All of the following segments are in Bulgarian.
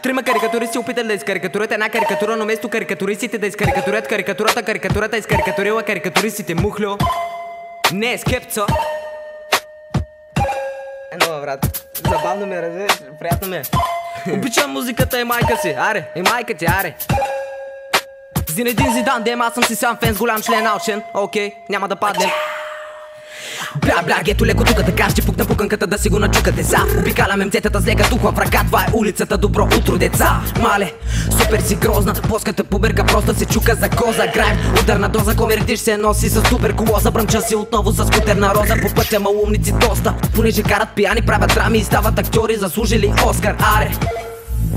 Трима карикатуристи опитали да изкарикатурят една карикатура, но вместо карикатуристите да изкарикатурят карикатурата, карикатурата изкарикатурила карикатуристите. Мухльо. Не, скепца. Едно, брат. Забавно ми е, разбираш, приятно ми е. Обичам музиката и майка си, аре, и майка ти, аре. Зинедин Зидан, дем, аз съм си сам фен с голям член научен. Окей, няма да паднем. Бля, ето леко тука така ще пукна пуканката да си го начука деца. Обикаля мемцетата с лека тухла в ръка, това е улицата, добро утро деца. Мале, супер си грозна, плоската пуберка просто се чука за коза. Грайм, ударна доза, комердиш се носи с туберкулоза. Бръмча си отново с скутерна роза, по пътя малумници доста. Понеже карат пияни, правят драми и стават актьори, заслужили Оскар, аре.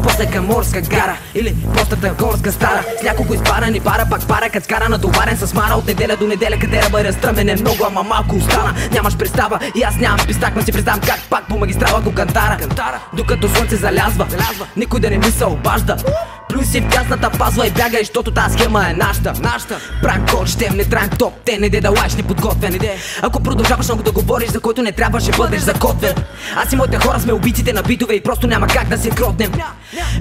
После към морска гара или простата горска стара. С няколко изпарани пара, пак пара, кът скара натоварен с мара. От неделя до неделя, къде да бъде разтръмен е много, ама малко остана. Нямаш представа и аз нямам пистак, но си представям как пак по магистрала до Кантара. Докато слънце залязва, никой да не ми се обажда. Плюс си в тясната пазва и бягай, защото тази схема е нашата. Пранк код, щем, не транк топ, те не де да лаеш неподготвен. Ако продължаваш много да говориш, за който не трябва, ще бъдеш заготвен. Аз и моите хора сме убийците на битове и просто няма как да се кротнем.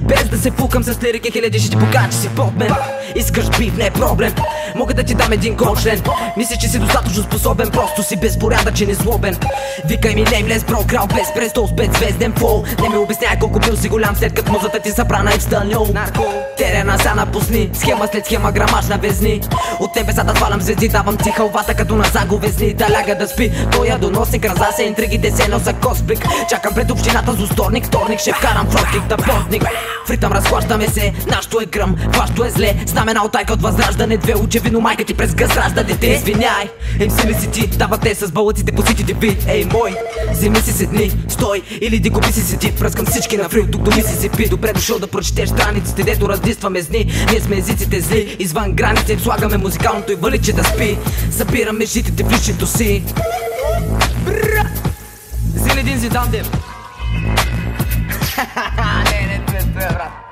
Без да се фукам с лирики, хиляди ще ти покажа, че си под мен. Искаш бив, не е проблем, мога да ти дам един голчлен. Мисля, че си достатъчно способен, просто си безпорядъчен и злобен. Викай ми неймлес, бро, крал без престол, с 5 звезден фол. Не ми обясняй колко бил си голям, след като музата ти събрана и встанил. Терена са напусни, схема след схема, грамаж на везни. От небесата свалям звезди, давам ти халвата като на заговезни. Да ляга да спи, той я доносник, раза се интригите се носа косплик. Чакам пред общината с усторник, вторник ще вкарам фростик да плотник. В ритъм разхващаме се, нашето е гръм, вашето е зле. Знамена от айка от възраждане, две очевидно майка ти през гъс ражда дете. Извиняй, MC ли си ти, давате с балъците по ситите ви. Ей мой, вземи си седни, стой или ди купи си седи. Пръскам всички на фрил, тук до Мисисипи. Добре дошъл да прочетеш страниците, дето раздистваме зни. Ние сме езиците зли, извън границите слагаме музикалното и валиче да спи. Събираме житите в личето си. Зинедин Зидан, дем. Не, брат.